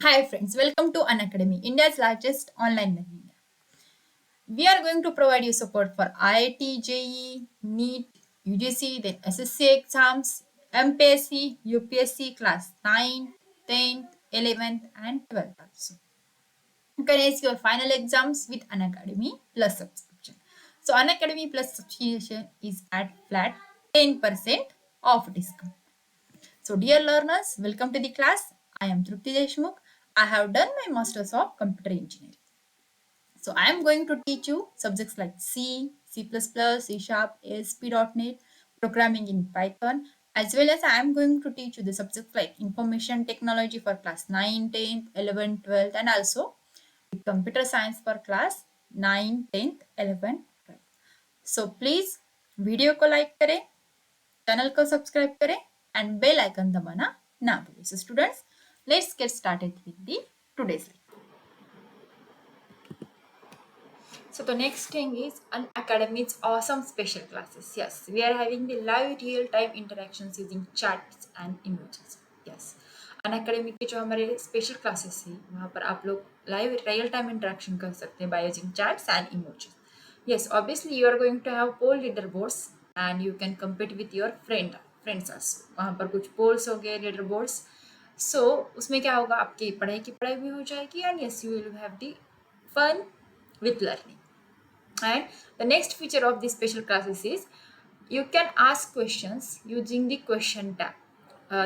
Hi friends, welcome to Unacademy, India's largest online learning app. We are going to provide you support for IIT, JEE, NEET, UGC, then SSC exams, MPSC, UPSC class 9, 10th, 11th and 12th also. You can ace your final exams with Unacademy Plus subscription. So Unacademy Plus subscription is at flat 10% off discount. So, dear learners, welcome to the class. I am Trupti Deshmukh. I have done my Masters of Computer Engineering. So, I am going to teach you subjects like C, C++, C Sharp, ASP.NET, programming in Python, as well as I am going to teach you the subjects like information technology for class 9, 10th, 11th, 12th, and also computer science for class 9, 10th, 11th, 12th. So, please video को like करें, channel को subscribe करें and bell icon दबाना ना भूलें. So students, let's get started with the today's lecture. So the next thing is Unacademy's awesome special classes. Yes, we are having the live real-time interactions using chats and emojis. Yes, Unacademy के जो हमारे special classes है वहाँ पर आप लोग live real time interaction कर सकते हैं by using chats and emojis. Yes, obviously you are going to have poll leaderboards and you can compete with your friends also. वहाँ पर कुछ polls हो गए leaderboards. So उसमें क्या होगा, आपकी पढ़ाई की पढ़ाई भी हो जाएगी and yes you will have the fun with learning. And the next feature of these special classes is you can ask questions using the question tab.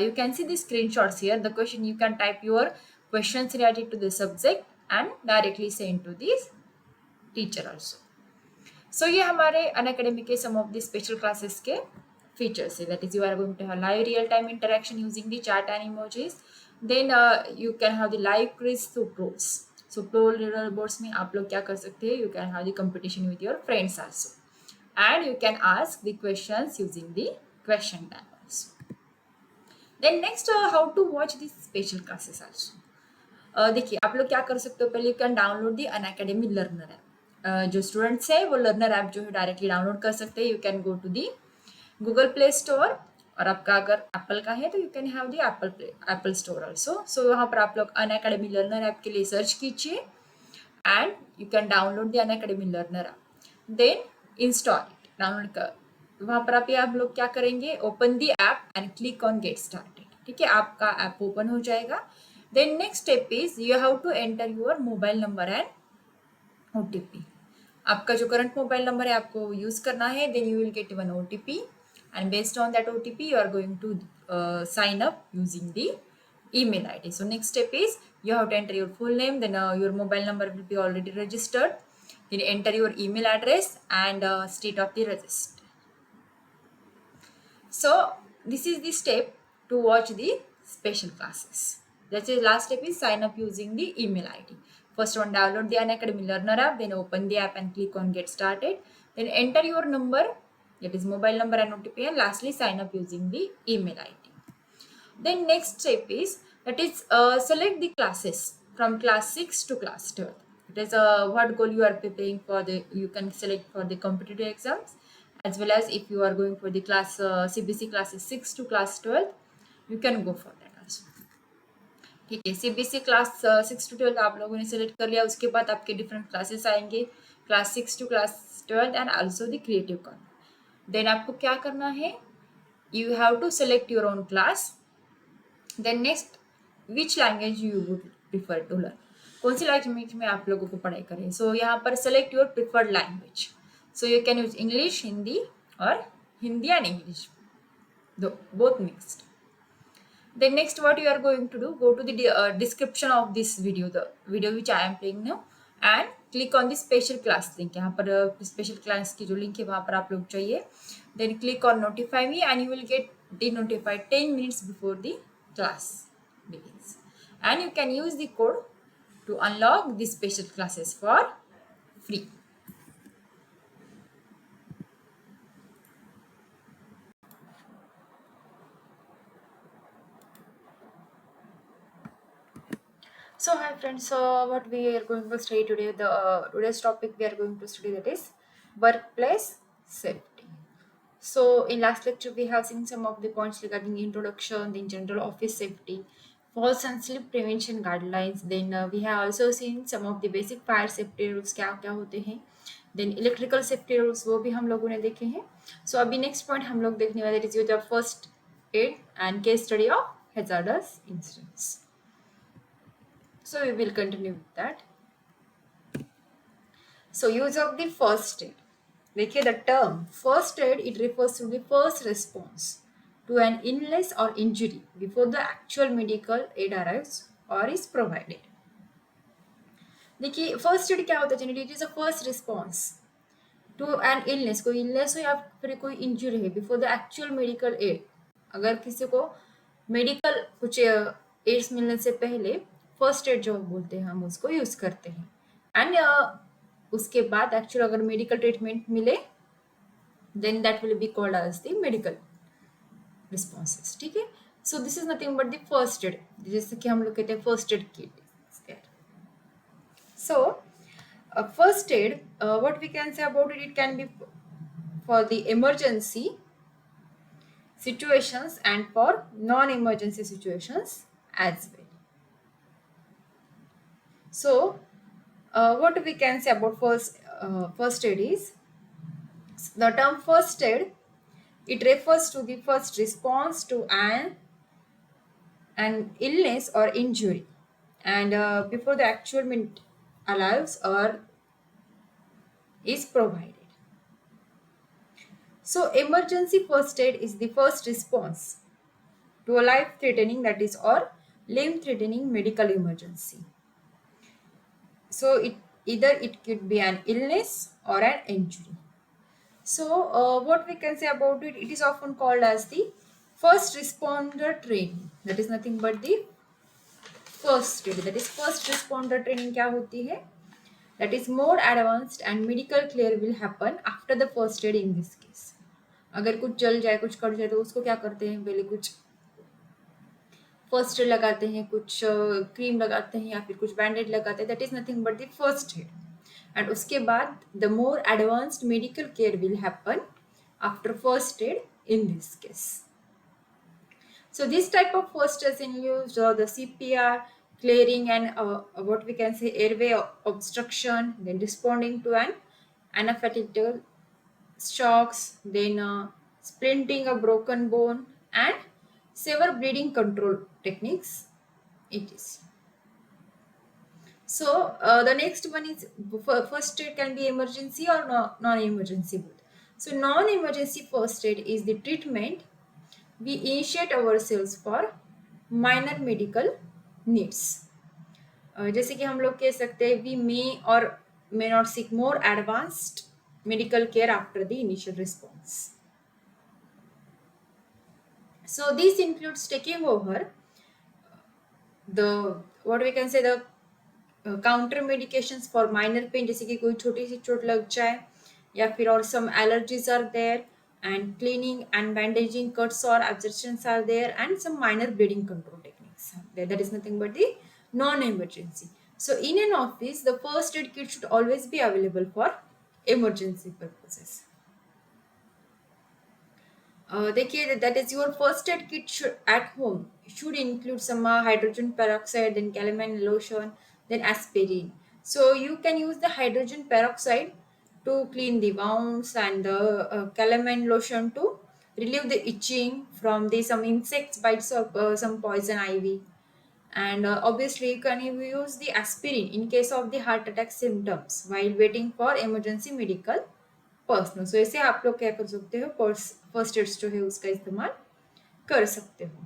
You can see the screenshots here. The question, you can type your questions related to the subject and directly send to the teacher also. So ये हमारे Unacademy के some of the special classes के features है. That is, you are going to have live real time interaction using the chat and emojis. Then you can have the live quiz through pros. So pro leaderboards में आप लोग क्या कर सकते हैं? You can have the competition with your friends also, and you can ask the questions using the question tab also. Then next, how to watch these special classes also. देखिए आप लोग क्या कर सकते हो, पहले you can download the Unacademy learner app. जो students है वो लर्नर ऐप जो है डायरेक्टली डाउनलोड कर सकते हैं. You can go to the Google Play Store, और आपका अगर एप्पल का है तो you can have the Apple store also. So वहाँ पर आप लोग अनअकैडमी लर्नर ऐप के लिए सर्च कीजिए and you can download the Unacademy learner app. Then install it, download कर. वहाँ पर आप लोग क्या करेंगे, open the app and click on get started. ठीक है, आपका ऐप ओपन हो जाएगा. Then next step is you have to enter your mobile number and OTP. आपका जो करंट मोबाइल नंबर है आपको यूज करना है. then you will get one OTP and based on that OTP you are going to sign up using the email ID. So next step is you have to enter your full name, then your mobile number will be already registered. Then enter your email address and state of the register. So this is the step to watch the special classes. That's the last step is sign up using the email ID. First one, download the Unacademy Learner app, then open the app and click on get started. Then enter your number, that is mobile number and OTP, and lastly sign up using the email ID. Then next step is that is select the classes from class 6 to class 12. It is what goal you are preparing for. The you can select for the competitive exams, as well as if you are going for the class CBC classes 6 to class 12, you can go for that also. ठीक है, CBC class 6 to 12 आप लोगों ने select कर लिया. उसके बाद आपके डिफरेंट क्लासेस आएंगे, class 6 to class 12 and also the creative corner. Then आपको क्या करना है, you have to select your own class. Then next, which language you would prefer to learn, कौन सी लैंग्वेज में आप लोगों को पढ़ाई करें. सो यहाँ पर select your preferred language. So you can use English, Hindi, और Hindi and English, both mixed. Then next what you are going to do, go to the description of this video, the video which I am playing now, and click on the special class link. यहाँ पर special class की जो link है वहाँ पर आप लोग चाहिए. Then click on notify me and you will get denotified 10 minutes before the class begins. And you can use the code to unlock the special classes for free. So hi friends, so what we are going to study today, the today's topic we are going to study, that is workplace safety. So in last lecture we have seen some of the points regarding introduction, then general office safety, falls and slip prevention guidelines. Then we have also seen some of the basic fire safety rules क्या क्या होते हैं. Then electrical safety rules वो भी हम लोगों ने देखे हैं. So अभी next point हम लोग देखने वाले is your first aid and case study of hazardous incidents. So we will continue with that. So use of the first aid. देखिए the term first aid it refers to the first response to an illness or injury before the actual medical aid arrives or is provided. देखिए first aid क्या होता है generally, it is a first response to an illness. कोई illness हो या फिर कोई injury है before the actual medical aid. अगर किसी को मेडिकल कुछ एड्स मिलने से पहले फर्स्ट एड जो बोलते हैं हम उसको यूज करते हैं. एंड उसके बाद एक्चुअल अगर मेडिकल ट्रीटमेंट मिले then that will be called as the medical responses. ठीक है. So this is nothing but the first aid, जैसे कि हम लोग कहते हैं first aid kit. So first aid, what we can say about it, it can be for the emergency situations and for non-emergency situations as well. So what we can say about first aid is the term first aid, it refers to the first response to an illness or injury and before the actual arrives or is provided. So emergency first aid is the first response to a life-threatening, that is, or limb-threatening medical emergency. So it could be an illness or an injury. So what we can say about it, it is often called as the first responder training. That is nothing but the first aid. That is first responder training क्या होती है? That is more advanced and medical care will happen after the first aid in this case. अगर कुछ जल जाए कुछ cut जाए तो उसको क्या करते हैं, पहले कुछ फर्स्ट एड लगाते हैं, कुछ क्रीम लगाते हैं या फिर कुछ बैंडेड लगाते हैं. That is nothing but the first add. And उसके बाद the more advanced medical care will happen after first aid in this case. So this type of first aid in use the CPR, clearing and what we can say airway obstruction, then responding to an anaphylactic shocks, then splinting a broken bone and severe bleeding control techniques it is. So the next one is first aid can be emergency or non-emergency both. So non-emergency first aid is the treatment we initiate ourselves for minor medical needs. जैसे कि हम लोग कह सकते हैं we may or may not seek more advanced medical care after the initial response. So this includes taking over the what we can say the counter medications for minor pain, जैसे कि कोई छोटी सी चोट लग जाए या फिर और some allergies are there and cleaning and bandaging cuts or absorptions are there and some minor bleeding control techniques are there. That is nothing but the non-emergency. So in an office the first aid kit should always be available for emergency purposes. देखिए that is your first aid kit at home should include some hydrogen peroxide, then calamine lotion, then aspirin. So you can use the hydrogen peroxide to clean the wounds and the calamine lotion to relieve the itching from the some insects bites or some poison ivy. And obviously you can use the aspirin in case of the heart attack symptoms while waiting for emergency medical personnel. So ऐसे आप लोग क्या कर सकते हो, first ads जो है उसका इस्तेमाल कर सकते हो.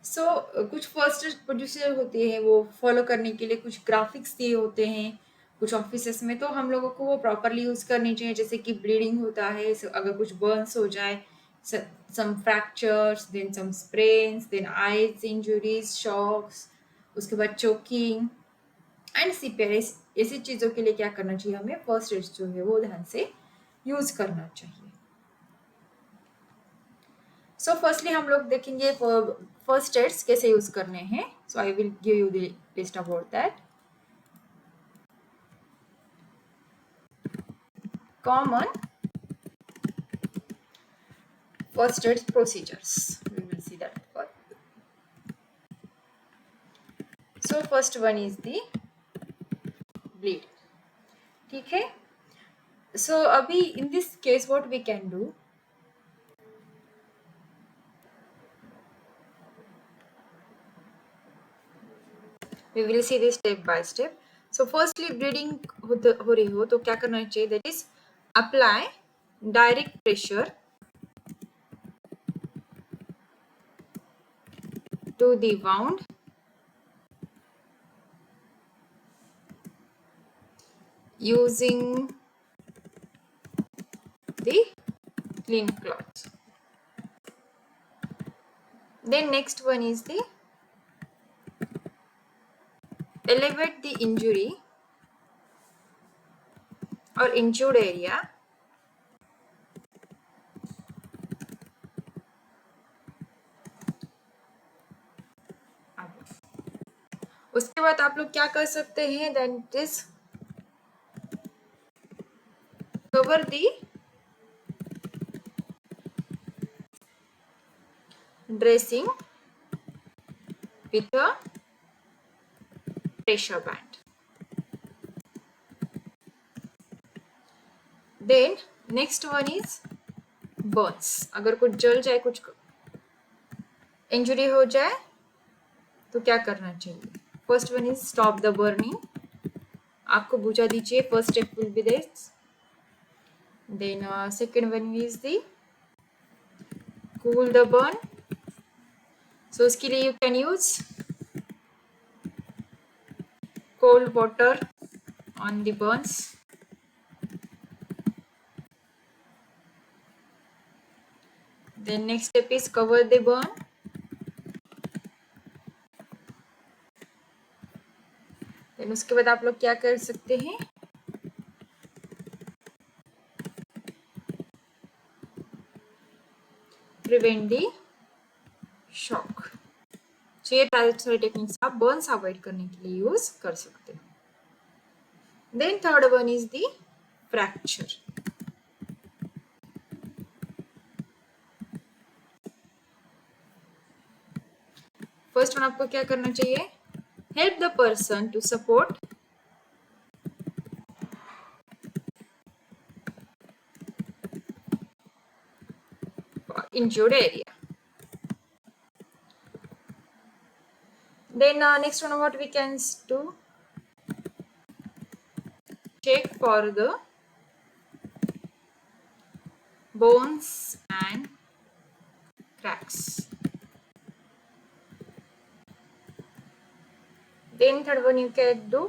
सो कुछ फर्स्ट एड प्रोड्यूसर होते हैं वो फॉलो करने के लिए कुछ ग्राफिक्स दिए होते हैं कुछ ऑफिसेस में, तो हम लोगों को वो प्रॉपरली यूज करनी चाहिए. जैसे कि ब्लीडिंग होता है, अगर कुछ बर्न्स हो जाए, some fractures, then some sprains, then eyes injuries, shocks, उसके बाद चोकिंग एंड सीपीआर, ऐसी चीज़ों के लिए क्या करना चाहिए, हमें फर्स्ट एड जो है वो ध्यान से यूज करना चाहिए. सो फर्स्टली हम लोग देखेंगे फर्स्ट एड्स कैसे यूज करने हैं. So I will give you the list about that. Common first aid procedures, we will see that. So first one is the bleed. ठीक है. So अभी in this case what we can do, we will see this step by step. So firstly bleeding हो रही हो तो क्या करना चाहिए, that is apply direct pressure to the wound using the clean cloth. Then next one is the elevate the injury or injured area उसके बाद आप लोग क्या कर सकते हैं, that is cover the dressing with a pressure band. Then next one is burns. अगर कुछ जल जाए, कुछ इंजरी हो जाए तो क्या करना चाहिए. First one is stop the burning. आग को बुझा दीजिए. First step will be this. Then second one is the cool the burn. So उसके लिए you can use cold water on the burns. Then next step is cover the burn. Then उसके बाद आप लोग क्या कर सकते हैं, prevent the shock. तो ये सारे टेक्निक्स आप बर्न्स अवॉइड करने के लिए यूज कर सकते हैं. Then third one is the fracture. First one आपको क्या करना चाहिए, help the person to support injured area. Then next one what we can do, check for the bones and cracks. Then third one you can do,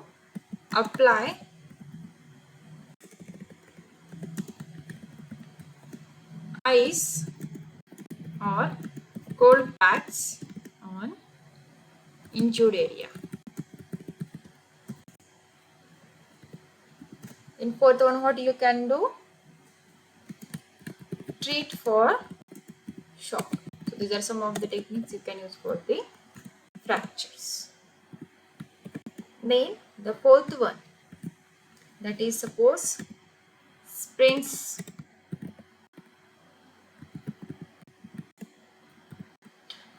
apply ice or cold packs on injured area. In fourth one what you can do, treat for shock. So these are some of the techniques you can use for the fractures. Then the fourth one, that is suppose sprains.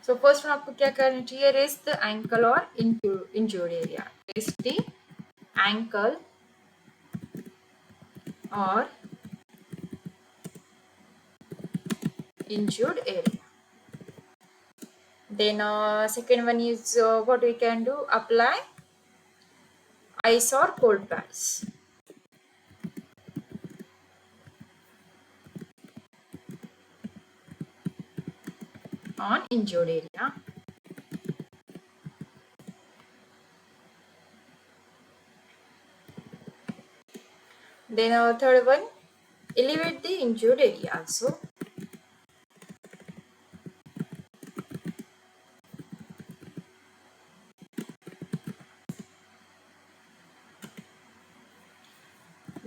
So first one आपको क्या करना चाहिए, rest the ankle or injured area. Rest the ankle or injured area. Then second one is what we can do, apply ice or cold pads on injured area. Then third one, elevate the injured area also.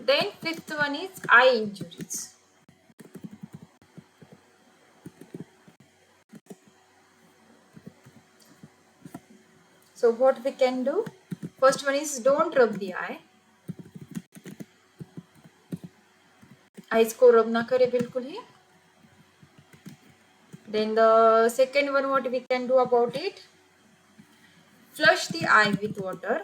Then fifth one is eye injuries. So what we can do, first one is don't rub the eye. Eyes को रब ना करे बिल्कुल ही. Then the second one what we can do about it, Flush the eye with water.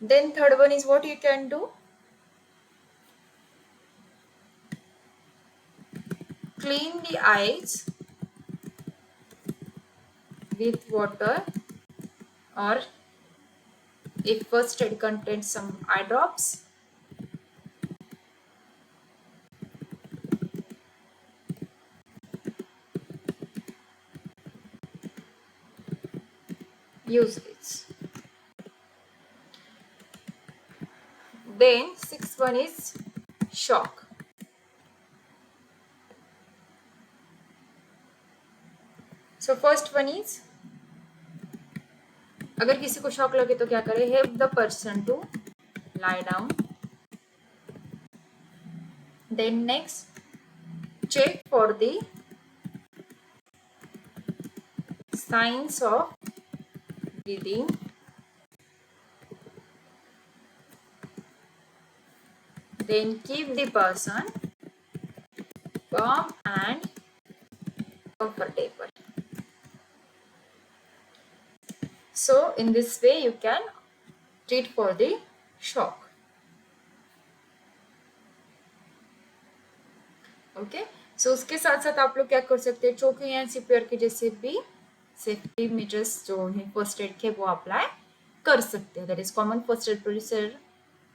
Then third one is what you can do. Clean the eyes with water, or if first aid contains some eye drops, use it. Then sixth one is shock. So first one is, अगर किसी को shock लगे तो क्या करें? Help the person to lie down. Then next, check for the signs of breathing. Then keep the person calm and comfortable. So in this way you can treat for the shock. Okay, so उसके साथ साथ आप लोग क्या कर सकते हैं? Choking and CPR के जैसे भी सेफ्टी मेजर्स जो है फर्स्ट एड के वो अप्लाई कर सकते हैं. That is common first aid procedure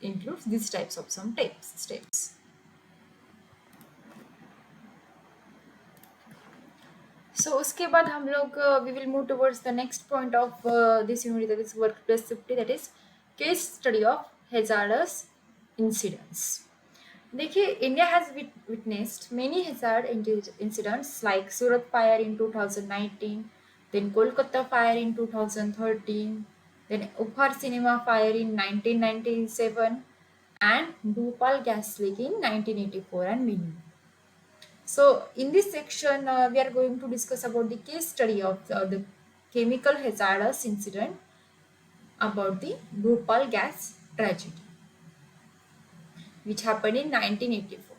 includes this types of some steps. So उसके बाद हम लोग we will move towards the next point of this unit, that is work place safety, that is case study of hazardous incidents. देखिए, India has witnessed many hazard incidents like Surat fire in 2019, then Kolkata fire in 2013, then Upar cinema fire in 1997 and Bhopal gas leak in 1984 and many more. So in this section we are going to discuss about the case study of the chemical hazardous incident about the Bhopal gas tragedy which happened in 1984.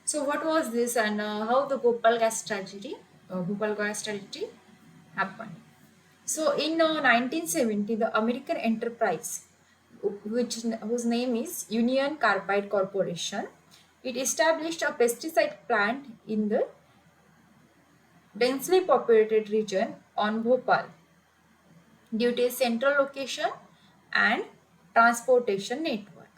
So what was this and how the Bhopal gas tragedy happened? So in 1970, the American enterprise, whose name is Union Carbide Corporation, it established a pesticide plant in the densely populated region on Bhopal due to its central location and transportation network.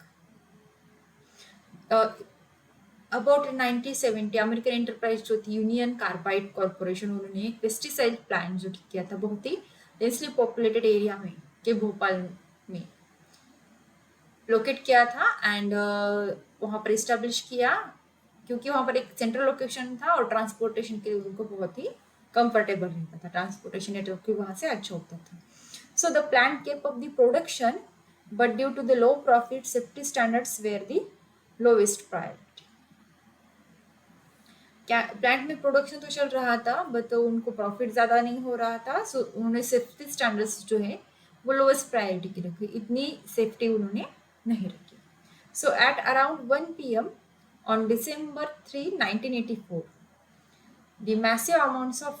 About 1970 American enterprise जो थी union carbide corporation, उन्होंने एक pesticide plant जो किया था बहुत ही densely populated area में के भोपाल में लोकेट किया था एंड वहाँ पर इस्टेब्लिश किया क्योंकि वहाँ पर एक सेंट्रल लोकेशन था और ट्रांसपोर्टेशन के लिए उनको बहुत ही कंफर्टेबल रहता था, ट्रांसपोर्टेशन नेटवर्क भी वहाँ से अच्छा होता था. So the plant kept up the production but due to the low profit safety standards were the lowest priority. क्या प्लांट में प्रोडक्शन तो चल रहा था बट उनको प्रॉफिट ज़्यादा नहीं हो रहा था, सो उन्होंने सेफ्टी स्टैंडर्ड्स जो है वो लोवेस्ट प्रायोरिटी की रखी, इतनी सेफ्टी उन्होंने नहीं रखी. सो at around 1 PM on December 3, 1984, the massive amounts of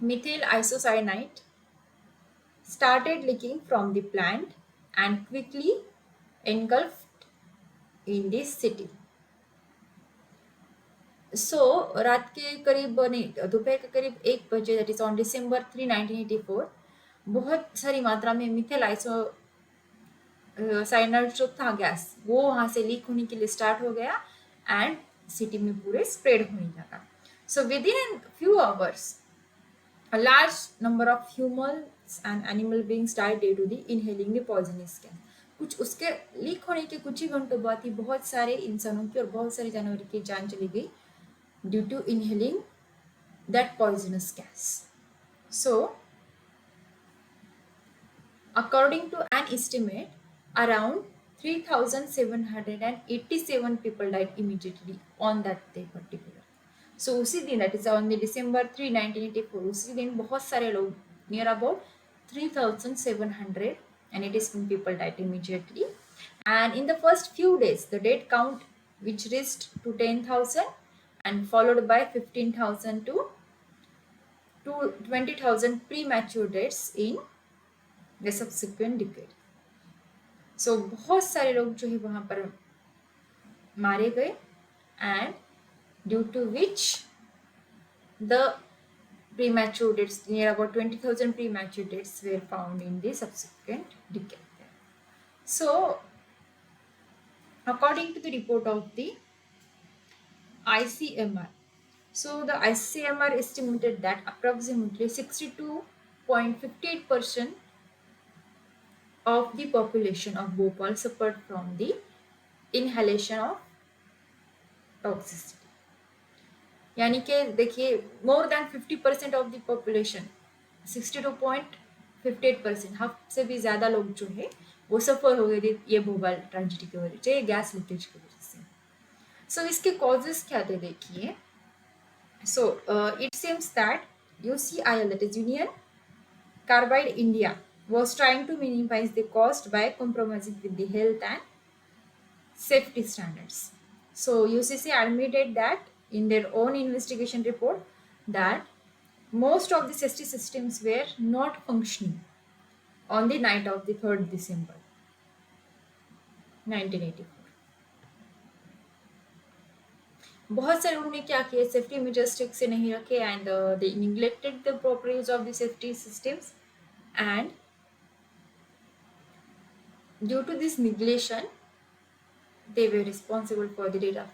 methyl isocyanate started leaking from the plant and quickly engulfed in the city. सो रात के करीब नहीं, दोपहर के करीब 1 बजे, दैट इज ऑन December 3, 1984, बहुत सारी मात्रा में मिथाइल आइसोसाइनाइड जो था गैस वो वहाँ से लीक होने के लिए स्टार्ट हो गया एंड सिटी में पूरे स्प्रेड होने लगा. So with in few hours a large number of humans and animal beings died due to the inhaling the poisonous gas. कुछ उसके लीक होने के कुछ ही घंटों बाद ही बहुत सारे इंसानों की और बहुत सारे जानवरों की जान चली गई due to inhaling that poisonous gas. So, according to an estimate, around 3,787 people died immediately on that day particular. So उसी दिन, that is on the December 3, 1984, उसी दिन बहुत सारे लोग, near about 3,787 people died immediately. And in the first few days, the death count which reached to 10,000 and followed by 15,000 to 20,000 premature deaths in the subsequent decade. So बहुत सारे लोग जो है वहां पर मारे गए, and due to which the premature deaths, near about 20,000 premature deaths were found in the subsequent decade. So according to the report of the ICMR, so the ICMR estimated that approximately 62.58% of the population of Bhopal suffered from the inhalation of toxicity. यानी कि देखिए more than 50% of the population, 62.58%, half से भी ज़्यादा लोग जो है वो सफ़र हो गए थे ये भोपाल ट्रेजेडी की वजह से, गैस लीकेज की वजह से. सो इसके कॉजेज क्या थे देखिए. So it seems that UCIL, that is Union Carbide India, was trying to minimize the cost by compromising with the health and safety standards. So UCC admitted that in their own investigation report that most of the safety systems were not functioning on the night of the 3rd December 1984. बहुत सारे उन्होंने क्या किया, safety measures ठीक से नहीं रखे, and they neglected the proper use of the safety systems, and due to this neglection they were responsible for the death of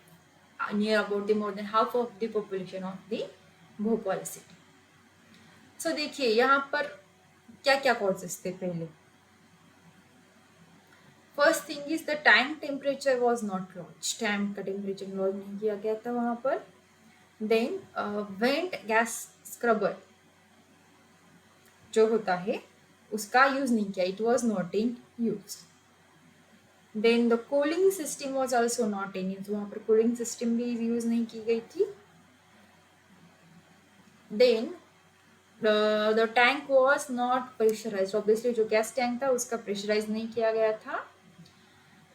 near about the more than half of the population of the Bhopal city. So देखिए यहाँ पर क्या क्या causes थे पहले. First thing is the tank temperature was not launch, tank का temperature launch नहीं किया गया था वहां पर. देन वेंट गैस स्क्रबर जो होता है उसका यूज नहीं किया, it was not in use. Then the cooling system was also not in use, वहां पर कूलिंग सिस्टम भी यूज नहीं की गई थी. Then the tank was not pressurise, obviously जो गैस टैंक था उसका प्रेशराइज नहीं किया गया था.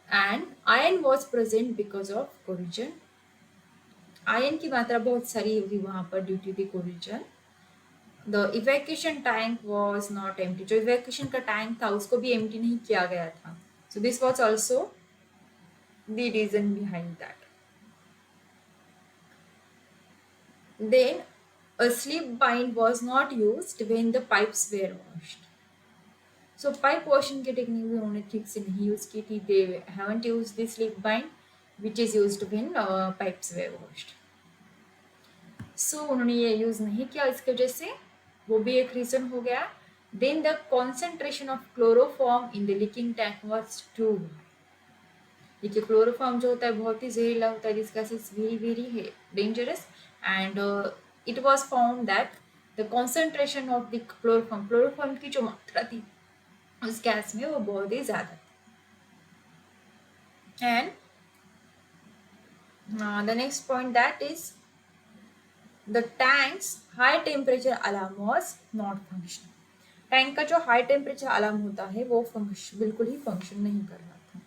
And iron was present because of corrosion, iron की मात्रा बहुत सारी होगी वहां पर due to the corrosion. The evacuation tank was not empty, जो इवैक्यूएशन का टैंक था उसको भी एम्प्टी नहीं किया गया था. So this was also the reason behind that. Then a slip bind was not used when the pipes were washed. So pipe washing की टेक्निक भी उन्होंने ठीक से नहीं यूज की थी. They haven't used the slip bind which is used when pipes were washed. So उन्होंने ये यूज नहीं किया, इसकी वजह से वो भी एक रीजन हो गया. Then the concentration of chloroform in the leaking tank was too high. देखिए क्लोरोफॉर्म जो होता है बहुत ही जहरीला होता है, this gas is very very dangerous, and it was found that the concentration of the chloroform की जो मात्रा थी उस गैस में वो बहुत ही ज्यादा थी. And the next point that is the tank's high temperature alarm was not functioning. Tank का जो हाई टेम्परेचर अलार्म होता है वो बिल्कुल ही फंक्शन नहीं कर रहा था.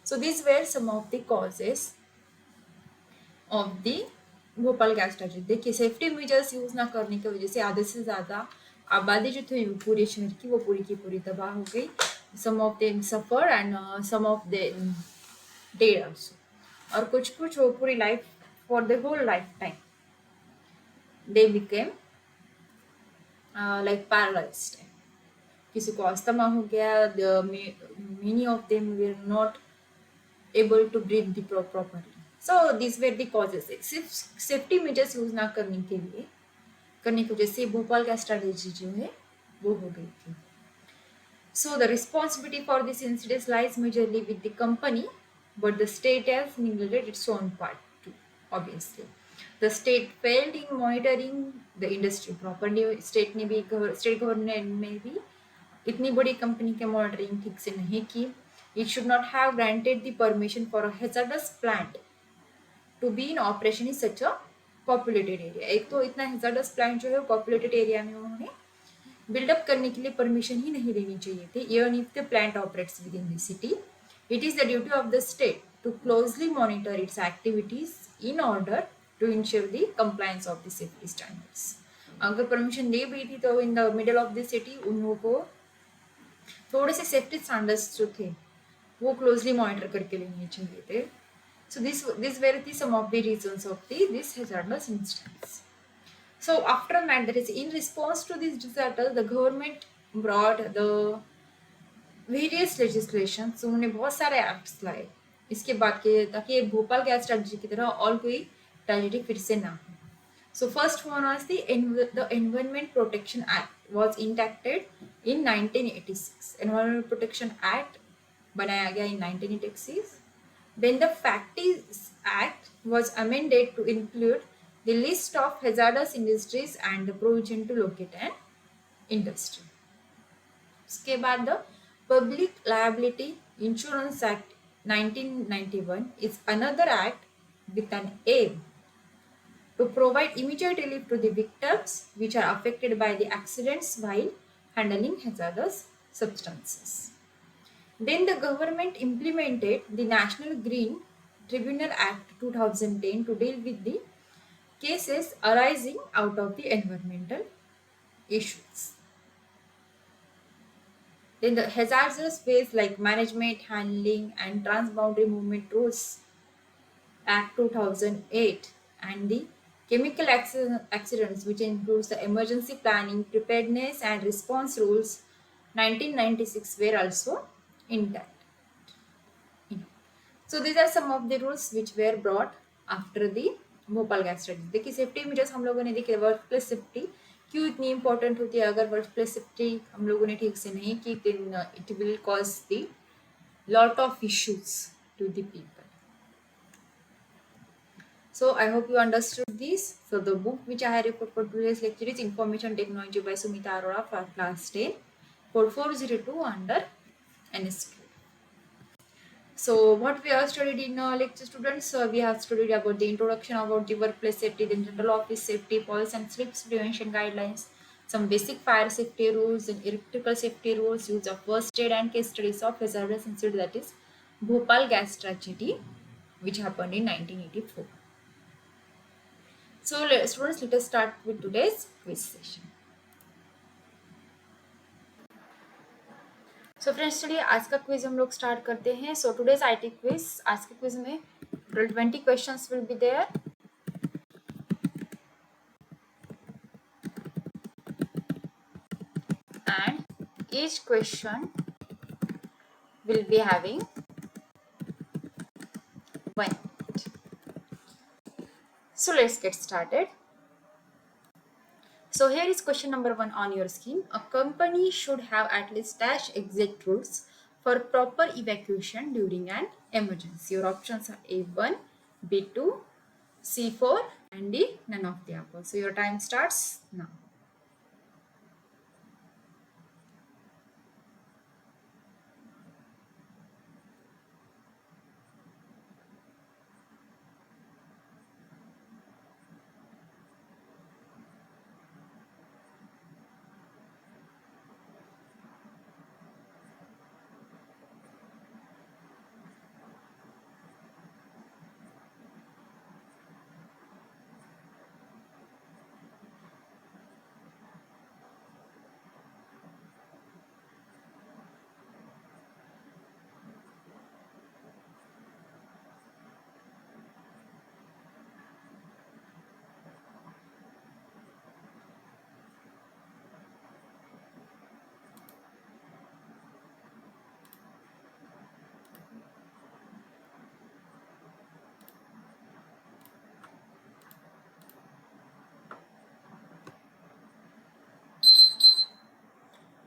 So these were some of the causes of the Bhopal gas tragedy. देखिए सेफ्टी मेजर्स यूज ना करने की वजह से आधे से ज़्यादा आबादी जो थी पूरे शहर की वो पूरी की पूरी तबाह हो गई. Some of them suffer and some of them dead also, और कुछ वो पूरी life for the whole life time they became like paralysed. किसी को अस्थमा हो गया, many of them were not able to breathe the properly. So these were the causes. सिर्फ safety measures use ना करने की वजह से भोपाल का स्ट्रेटेजी जो है वो हो गई थी. So the responsibility for this incident lies majorly with the company, but the state has neglected its own part too. Obviously, the state failed in monitoring the industry properly. State government ने भी इतनी बड़ी company के monitoring ठीक से नहीं की. It should not have granted the permission for a hazardous plant to be in operation in such a populated area. एक तो इतना hazardous plant जो है populated area में उन्होंने बिल्डअप करने के लिए परमिशन ही नहीं देनी चाहिए थी. Even if the plant operates within the city, it is the duty of the state to closely monitor its activities in order to ensure the compliance of the safety standards. अगर permission दे भी थी तो in the middle of the city उन लोगों को थोड़े से safety standards जो थे वो क्लोजली मॉनिटर करके लेने चाहिए थे. So this were the some of the reasons of this hazardous instance. So after that, that is in response to this disaster, the government brought the various legislations. उन्होंने बहुत सारे एक्ट्स लाए इसके बाद के ताकि भोपाल गैस ट्रेजेडी की तरह और कोई ट्रेजेडी फिर से ना हो. So first one was the Environment Protection Act was enacted in 1986. Environment Protection Act बनाया गया in 1986. Then the Factories Act was amended to include the list of hazardous industries and the provision to locate an industry. उसके बाद the Public Liability Insurance Act 1991 is another act with an aim to provide immediate relief to the victims which are affected by the accidents while handling hazardous substances. Then the government implemented the National Green Tribunal Act 2010 to deal with the cases arising out of the environmental issues. Then the Hazardous Waste like Management, Handling and Transboundary Movement Rules Act 2008 and the Chemical Accidents which includes the Emergency Planning, Preparedness and Response Rules 1996 were also intact. So these are some of the rules which were brought after the Bhopal gas tragedy. देखिए safety measures हम लोगों ने देखे work place safety क्यों इतनी important होती है. अगर वर्क प्लेस सेफ्टी हम लोगों ने ठीक से नहीं की then it will cause the lot of issues to the people. So I hope you understood this. So the book which I have referred for today's lecture is Information Technology by Sumita Arora for class 10 for 402 under NSQ. So what we have studied in lecture students, we have studied about the introduction about the workplace safety, then general office safety, falls and slips prevention guidelines, some basic fire safety rules and electrical safety rules, use of first aid and case studies of hazardous incident, that is Bhopal gas tragedy which happened in 1984. So students, let us start with today's quiz session. So friends चलिए आज का quiz हम लोग start करते हैं. So today's IT quiz. आज के quiz में total 20 questions will be there and each question will be having 1 minute. So let's get started. So here is question number 1 on your screen. A company should have at least dash exit rules for proper evacuation during an emergency. Your options are A1, B2, C4 and D, none of the above. So your time starts now.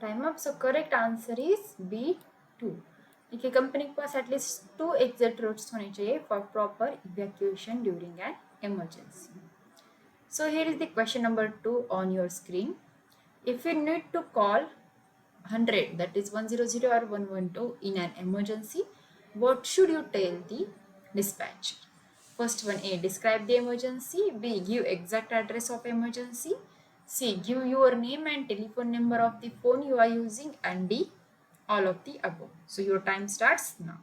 Time up. So correct answer is B2. देखिए company के पास at least 2 exit roots होने चाहिए for proper evacuation during an emergency. So here is the question number 2 on your screen. If you need to call 100, that is 100 or 112 in an emergency, what should you tell the dispatcher? First one, A, describe the emergency. B, give exact address of emergency. C, give your name and telephone number of the phone you are using. And D, all of the above. So your time starts now.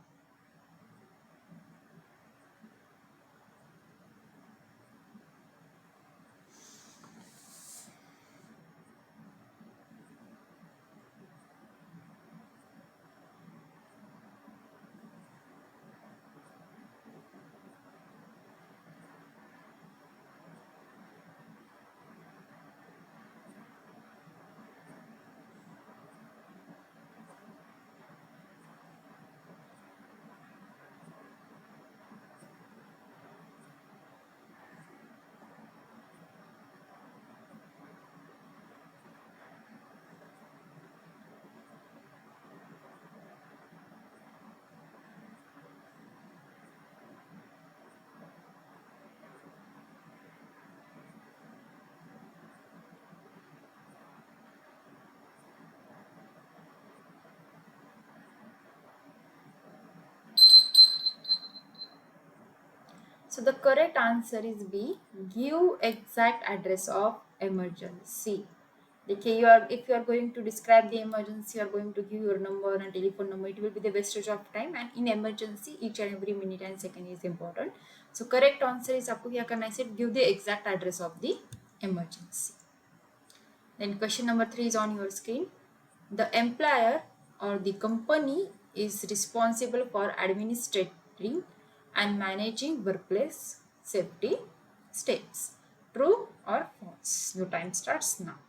So the correct answer is B. Give exact address of emergency. Okay, if you are going to describe the emergency, you are going to give your number and telephone number. It will be the wastage of time. And in emergency, each and every minute and second is important. So correct answer is आपको क्या करना है? Give the exact address of the emergency. Then question number 3 is on your screen. The employer or the company is responsible for administrating and managing workplace safety steps. True or false? Your time starts now.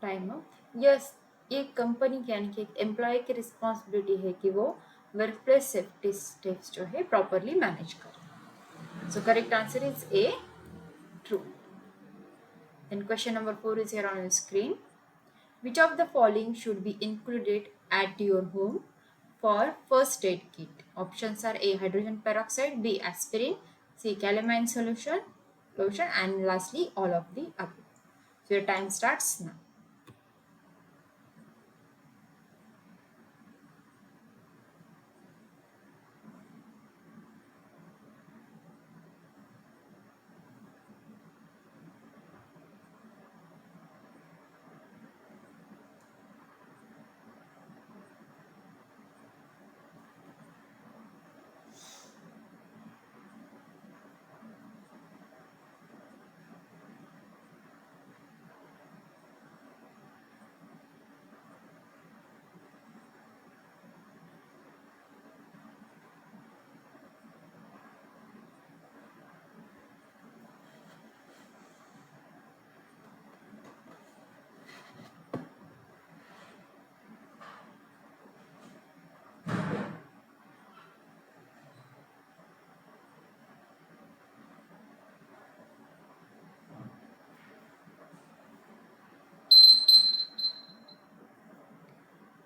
Time up yes एक company के यानी कि एक employ की responsibility है कि वो work place safety steps जो है प्रॉपरली मैनेज करें so correct answer is A true then question number 4 is here on your screen which of the following should be included at your home for first aid kit options are A hydrogen peroxide B aspirin C calamine lotion and lastly all of the above so your time starts now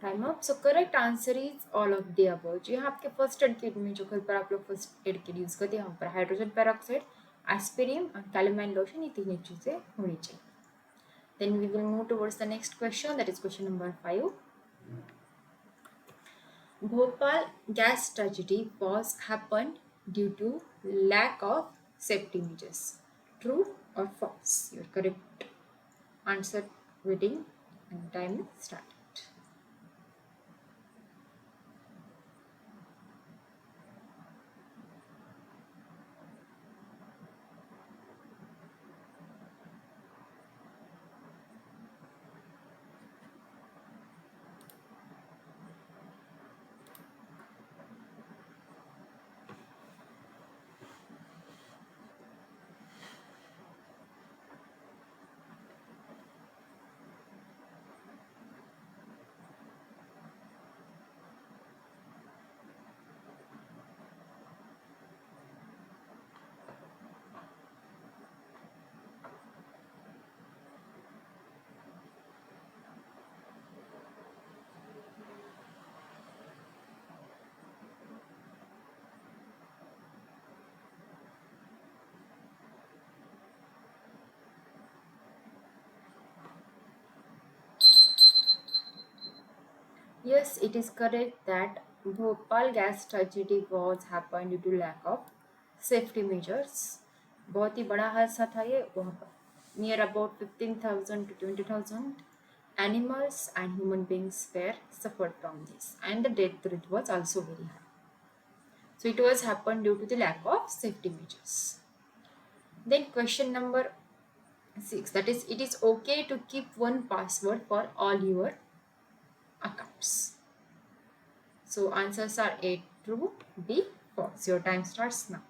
time up so correct answer is all of the above जी हाँ आपके first aid kit में जो घर पर आप लोग first aid kit use करते हैं यहाँ पर हाइड्रोजन पेरोक्साइड एस्पिरिन और कैलेमाइन लोशन ये तीनों चीज़ें होनी चाहिए then we will move towards the next question that is question number 5 Bhopal gas tragedy was happened due to lack of safety measures. True or false? Your correct answer waiting and time start. Yes, it is correct that Bhopal gas tragedy was happened due to lack of safety measures. बहुत ही बड़ा हादसा था ये वहाँ पर near about 15,000 to 20,000 animals and human beings were suffered from this and the death rate was also very high. So it was happened due to the lack of safety measures. Then question number 6, that is, it is okay to keep one password for all your accounts. So answers are A true, B false. Your time starts now.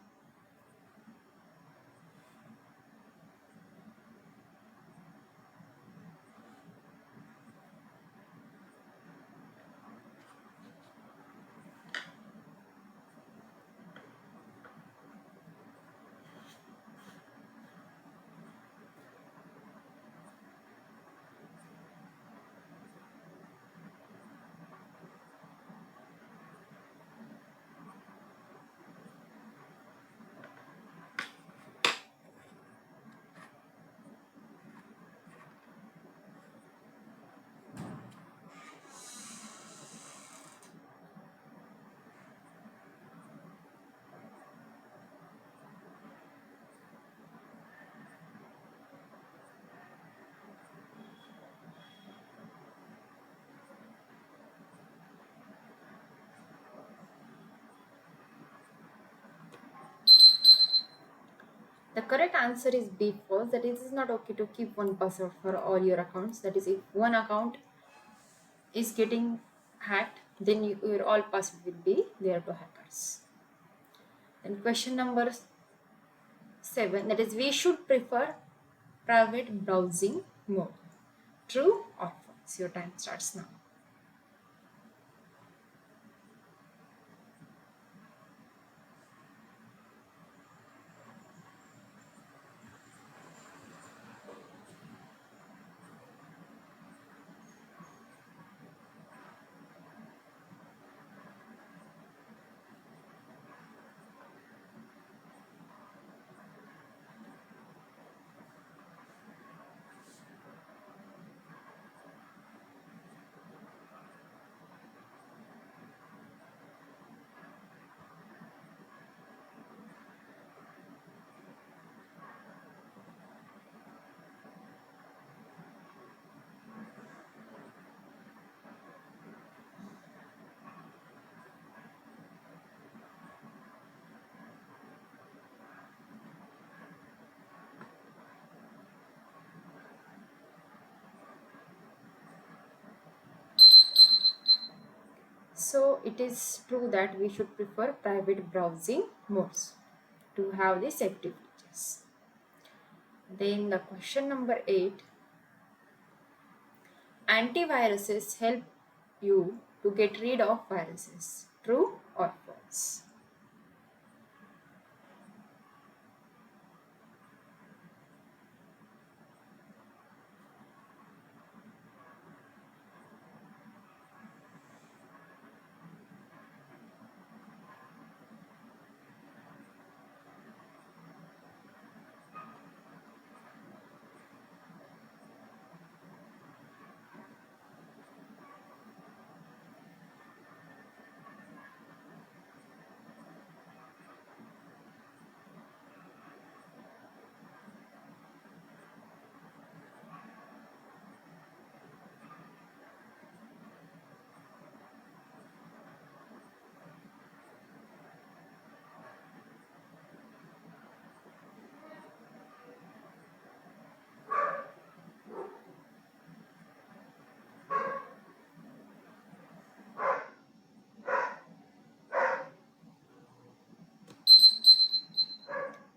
The correct answer is B false. That is, it is not okay to keep one password for all your accounts. That is, if one account is getting hacked, then your all password will be there to hackers. Then question number 7, that is, we should prefer private browsing mode. True or false? Your time starts now. So it is true that we should prefer private browsing modes to have the safety features. Then the question number 8, antiviruses help you to get rid of viruses. True or false?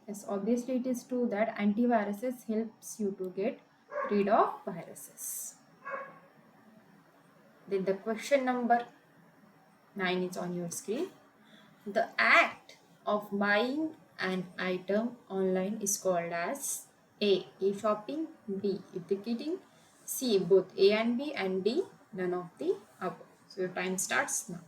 Yes, obviously it is true that antiviruses helps you to get rid of viruses. Then the question number 9 is on your screen. The act of buying an item online is called as A. E-shopping, B. E-ticketing, C. Both A and B, and D. None of the above. So your time starts now.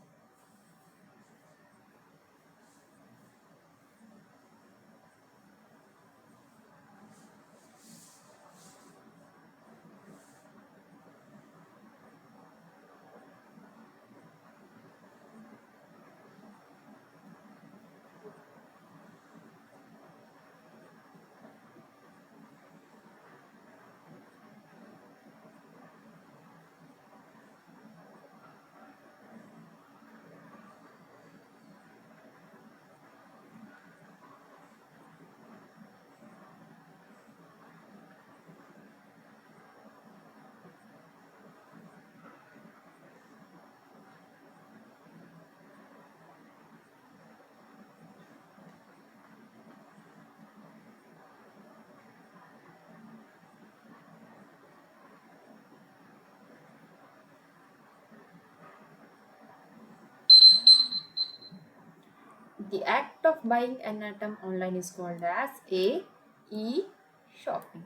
The act of buying an item online is called as a e-shopping.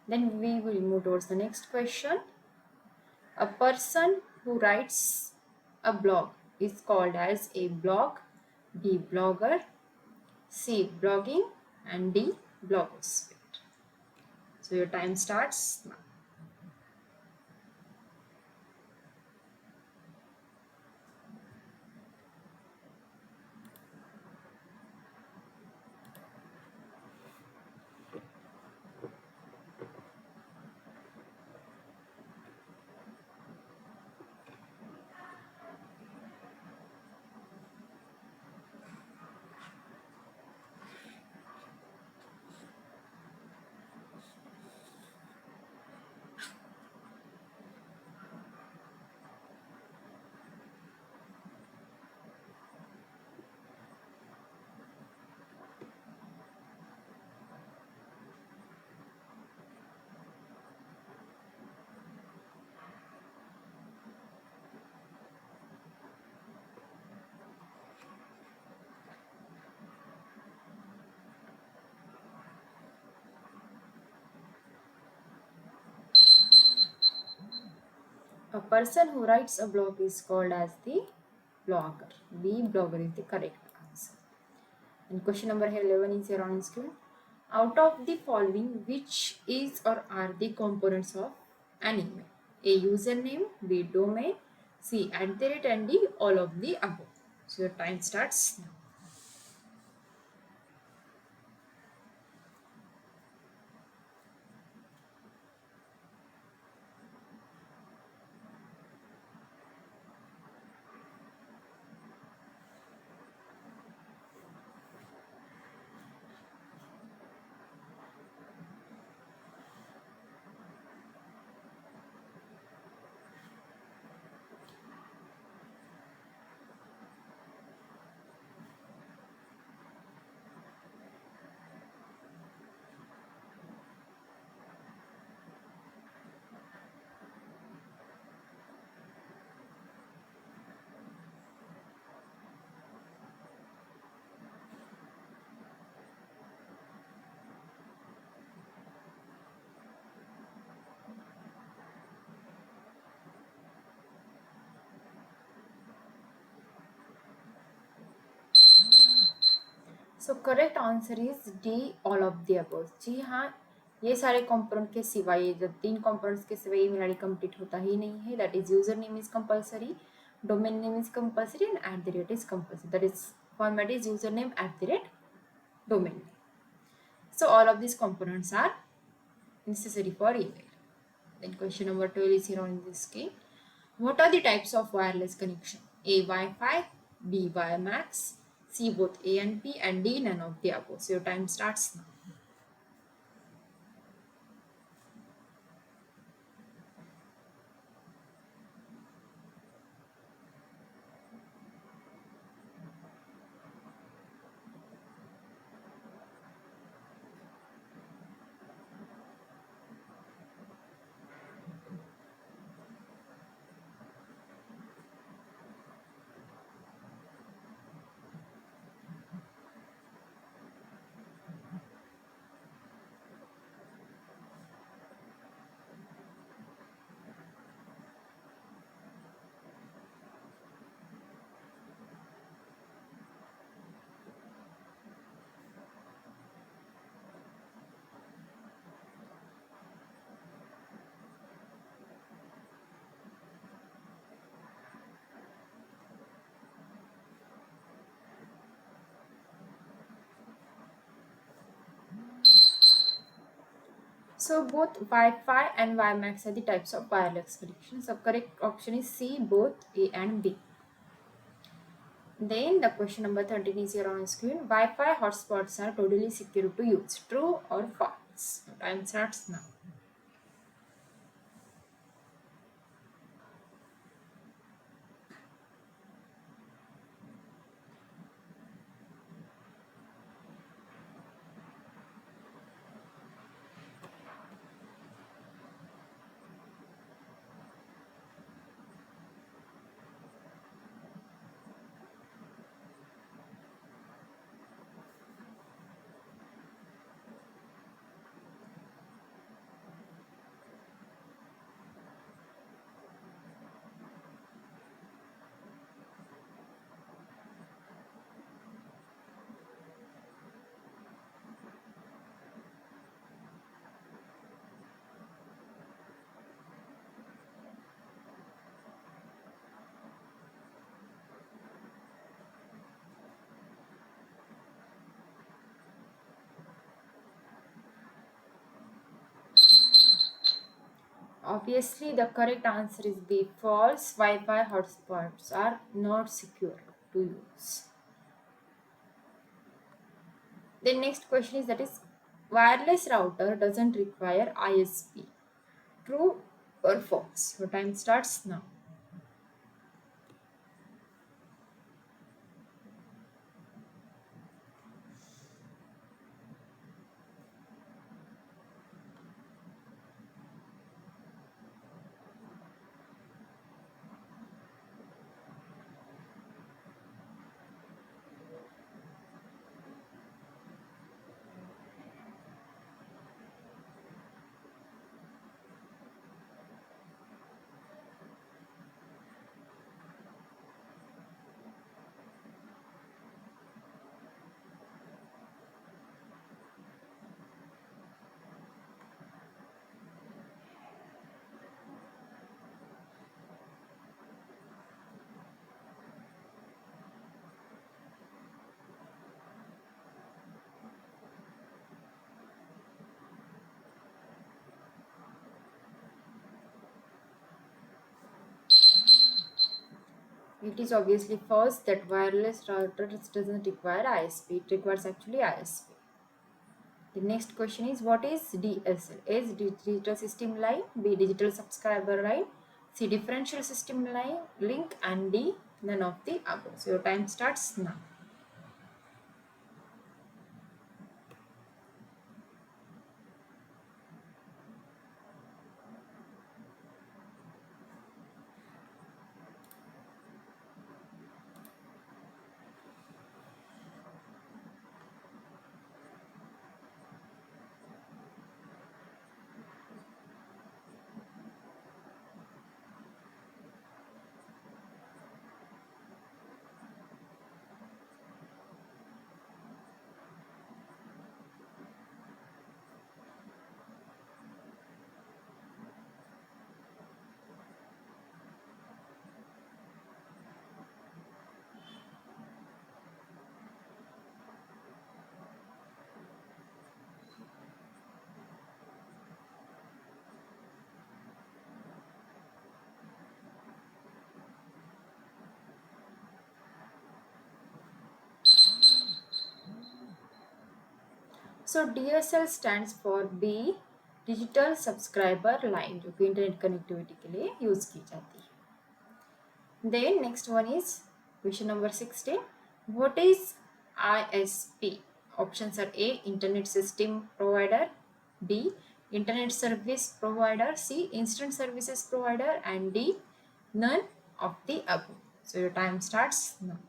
Then we will move towards the next question. A person who writes a blog is called as a blog, B blogger, C blogging, and D blogosphere. So your time starts now. A person who writes a blog is called as the blogger. B blogger is the correct answer. And question number 11 is here on screen. Out of the following, which is or are the components of an email? A username, B domain, C @ and D all of the above. So your time starts now. So correct answer is D all of the above. जी हाँ, ये सारे component के सिवाय, जब 3 components के सिवाय email ID complete होता ही नहीं है. That is user name is compulsory, domain name is compulsory and @ is compulsory. That is format is user name @ domain name. So all of these components are necessary for email. Then question number 12 is here on this screen. What are the types of wireless connection? A Wi-Fi, B WiMAX, C both A and P, and D none of the above. So your time starts now. So both Wi-Fi and WiMAX are the types of wireless connection. So correct option is C, both A and B. Then the question number 13 is here on screen. Wi-Fi hotspots are totally secure to use. True or false? Time starts now. Obviously, the correct answer is B. False Wi-Fi hotspots are not secure to use. The next question is that is wireless router doesn't require ISP. True or false? Your time starts now. It is obviously false that wireless router doesn't require ISP. It requires actually ISP. The next question is what is DSL? A is digital system line, B digital subscriber line, C differential system line link, and D none of the above. So your time starts now. So DSL stands for B digital subscriber line जो कि internet connectivity के लिए use की जाती है. Then next one is question number 16. What is ISP? Options are A internet system provider, B internet service provider, C instant services provider, and D none of the above. So your time starts now.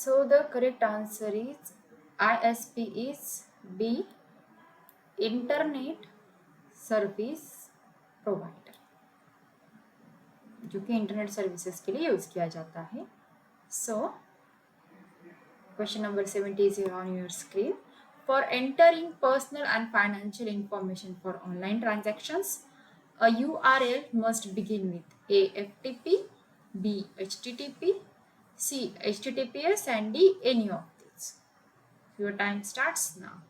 So the correct answer is ISP is B internet service provider जो कि internet services के लिए use किया जाता है. So question number 70 is on your screen. For entering personal and financial information for online transactions, a URL must begin with A FTP, B HTTP, C HTTPS, and D any of these. Your time starts now.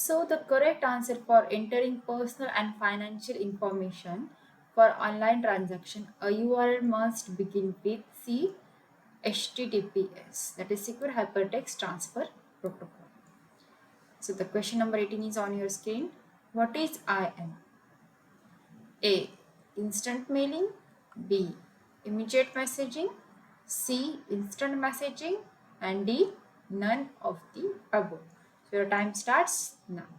So the correct answer for entering personal and financial information for online transaction, a URL must begin with C HTTPS, that is Secure Hypertext Transfer Protocol. So the question number 18 is on your screen. What is IM? A. Instant mailing. B. Immediate messaging. C. Instant messaging. And D. None of the above. So your time starts now.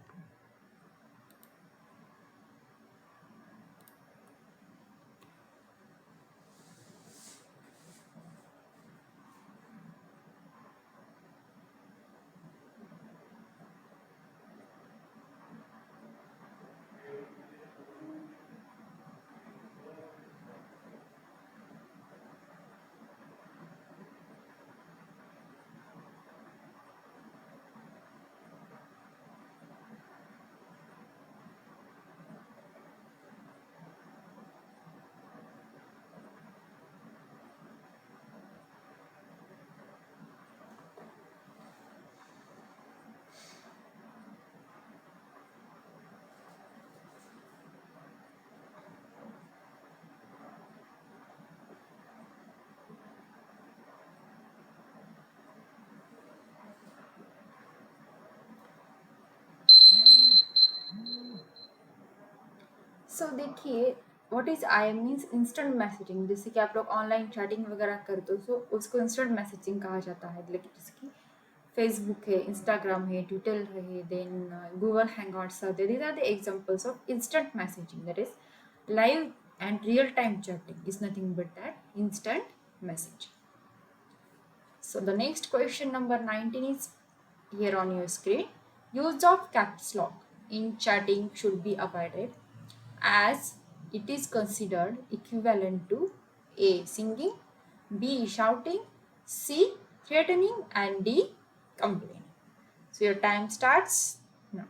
सो देखिए, what is I means instant messaging. जैसे कि आप लोग online chatting वगैरह करते हो, सो उसको instant messaging कहा जाता है। लेकिन जैसे कि फेसबुक है, इंस्टाग्राम है, ट्विटर है, then Google Hangouts are there, these are the examples of instant messaging, that is live and real time chatting is nothing but that instant message. So the next question number 19 is here on your screen. Use of caps lock in chatting should be avoided as it is considered equivalent to A. Singing, B. Shouting, C. Threatening, and D. Complaining. So your time starts now.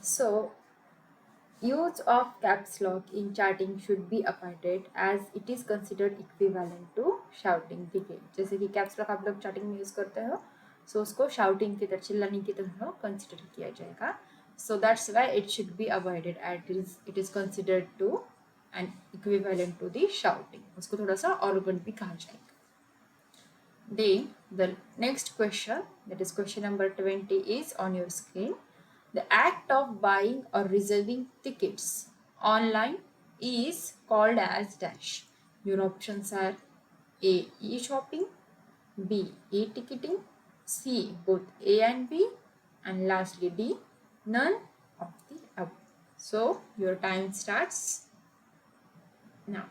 So use of caps lock in chatting should be avoided as it is considered equivalent to shouting. ठीक है, जैसे कि caps lock आप लोग chatting में use करते हो, सो उसको शाउटिंग की तरह, चिल्लाने की तरह कंसिडर किया जाएगा. So that's why it should be avoided as it is considered to and equivalent to the shouting. उसको थोड़ा सा ऑर्गन भी कहा जाएगा. Then the next question, that is question number 20, is on your screen. The act of buying or reserving tickets online is called as dash. Your options are A. E-shopping, B. E-ticketing, C. both A and B, and lastly D. none of the above. So your time starts now.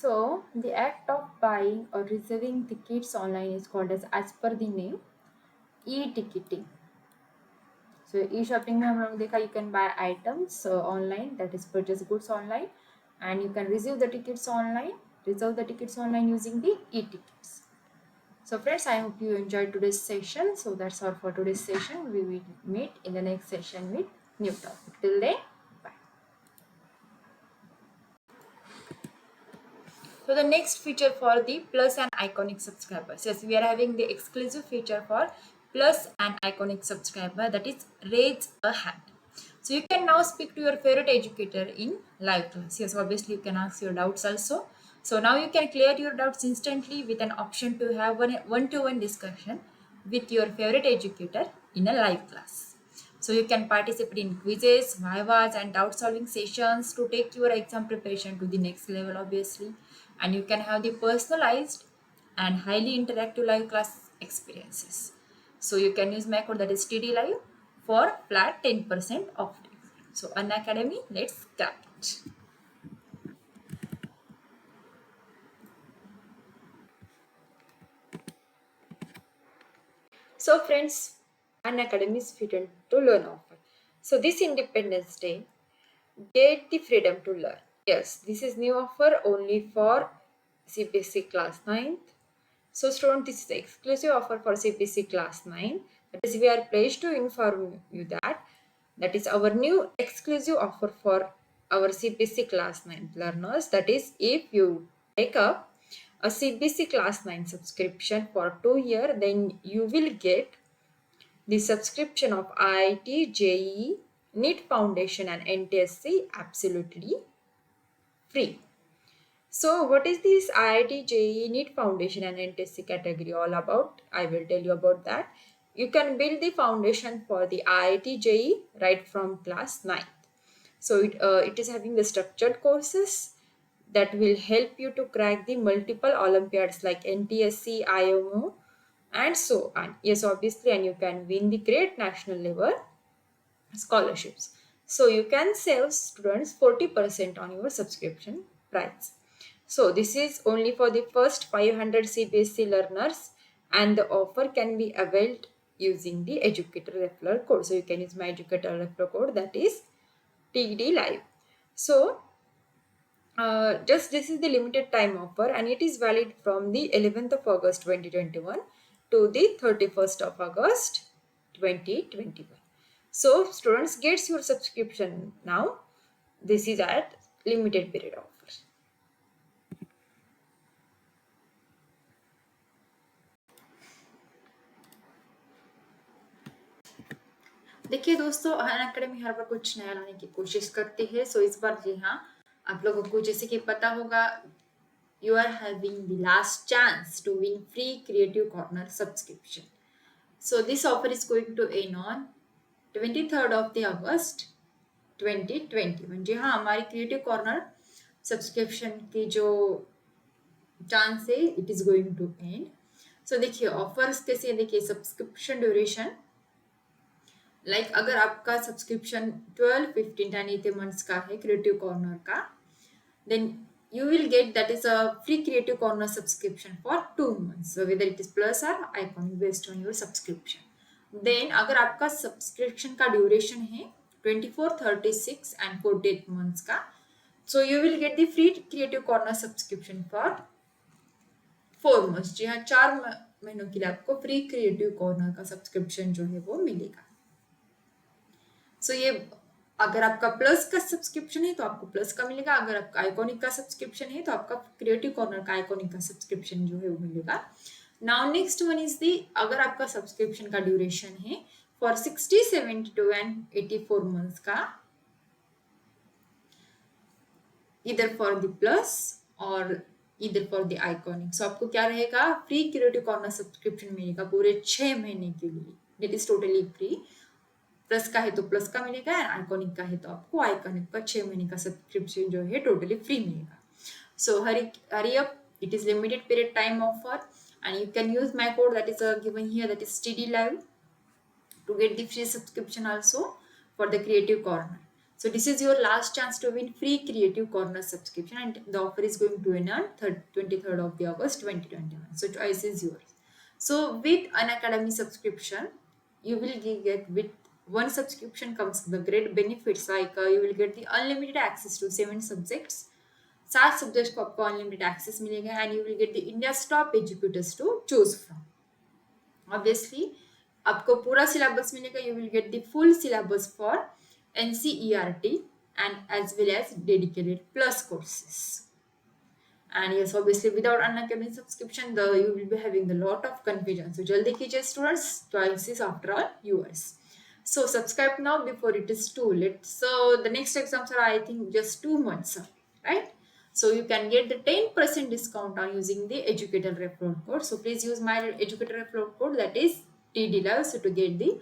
So the act of buying or reserving tickets online is called as per the name e-ticketing. So e-shopping में हम लोग देखा you can buy items online, that is purchase goods online, and you can reserve the tickets online using the e-tickets. So friends, I hope you enjoyed today's session. So that's all for today's session. We will meet in the next session with new topic. Till then, bye. So the next feature for the plus and iconic subscribers. Yes, we are having the exclusive feature for plus and iconic subscriber, that is raise a hand. So you can now speak to your favorite educator in live class. Yes, obviously you can ask your doubts also. So now you can clear your doubts instantly with an option to have one-to-one discussion with your favorite educator in a live class. So you can participate in quizzes, vivas, and doubt solving sessions to take your exam preparation to the next level, obviously. And you can have the personalized and highly interactive live class experiences. So you can use my code, that is TD Live, for flat 10% off. So Unacademy, let's start it. So friends, Unacademy is freedom to learn offer. So this Independence Day, get the freedom to learn. Yes, this is new offer only for CBSE class 9th. So student, this is the exclusive offer for CBSE class 9. That is, we are pleased to inform you that is our new exclusive offer for our CBSE class 9 learners. That is, if you take up a CBSE class 9 subscription for 2 years, then you will get the subscription of IIT, JEE, NEET Foundation and NTSC absolutely free. So what is this IIT, JEE, NEET Foundation and NTSC category all about? I will tell you about that. You can build the foundation for the IIT, JEE right from class 9th. So it is having the structured courses that will help you to crack the multiple Olympiads like NTSC, IMO and so on. Yes, obviously, and you can win the great national level scholarships. So you can save students 40% on your subscription price. So this is only for the first 500 CBSE learners, and the offer can be availed using the educator referral code. So you can use my educator referral code, that is TD Live. So just this is the limited time offer, and it is valid from the 11th of August 2021 to the 31st of August 2021. So students gets your subscription now. This is at limited period offer. देखिए दोस्तों, Unacademy हर बार कुछ नया लाने की कोशिश करती है. सो इस बार जी हाँ, आप लोगों को जैसे कि पता होगा, you are having the last chance to win free Creative Corner subscription. So this offer is going to end on 23rd of the August 2020. म्हणजे हाँ, हमारी क्रिएटिव कॉर्नर सब्सक्रिप्शन की जो चांस है, it is going to end. So देखिए offers कैसे हैं. देखिए सब्सक्रिप्शन ड्यूरेशन, लाइक अगर आपका सब्सक्रिप्शन 12, 15 एंड 18 मंथ्स का है क्रिएटिव कॉर्नर का, then you will get that is a free Creative Corner subscription for 2 months. So whether it is plus or iconic based on your subscription. Then अगर आपका subscription का duration है 24, 36 and 48 months का, so you will get the free Creative Corner subscription for 4 months. जी हाँ, 4 महीनों के लिए आपको फ्री क्रिएटिव कॉर्नर का सब्सक्रिप्शन जो है वो मिलेगा. सो ये अगर आपका प्लस का सब्सक्रिप्शन है तो आपको प्लस का मिलेगा. अगर आपका आइकॉनिक का सब्सक्रिप्शन है तो आपका क्रिएटिव कॉर्नर का आइकॉनिक का सब्सक्रिप्शन जो है वो मिलेगा. Now next one is the, अगर आपका सब्सक्रिप्शन का ड्यूरेशन है फॉर 60, 72 एंड 84 मंथ्स का, इधर फॉर द प्लस और इधर फॉर द आइकॉनिक. सो आपको क्या रहेगा, फ्री क्रिएटिव कॉर्नर सब्सक्रिप्शन मिलेगा पूरे 6 महीने के लिए. It is totally free. Plus का है तो प्लस का मिलेगा, आइकॉनिक का है तो आपको आइकॉनिक का 6 महीने का सब्सक्रिप्शन जो है टोटली फ्री मिलेगा. So hurry up, it is limited period time offer and you can use my code that is given here, that is TD Live, to get the free subscription also for the Creative Corner. So this is your last chance to win free Creative Corner subscription, and the offer is going to end on 23rd of the August 2021. So choice is yours. So with an academy subscription, you will get with one subscription comes the great benefits like you will get the unlimited access to 7 subjects. 7 subjects को आपको unlimited access मिलेगा and you will get the India's top educators to choose from. Obviously आपको पूरा syllabus मिलेगा. You will get the full syllabus for NCERT and as well as dedicated plus courses. And yes, obviously without Unacademy subscription, you will be having a lot of confusion. So jaldi kijiye students, choice is after all yours. So subscribe now before it is too late. So the next exams are I think just 2 months, right? So you can get the 10% discount on using the educator referral code. So please use my educator referral code, that is TDLove, so to get the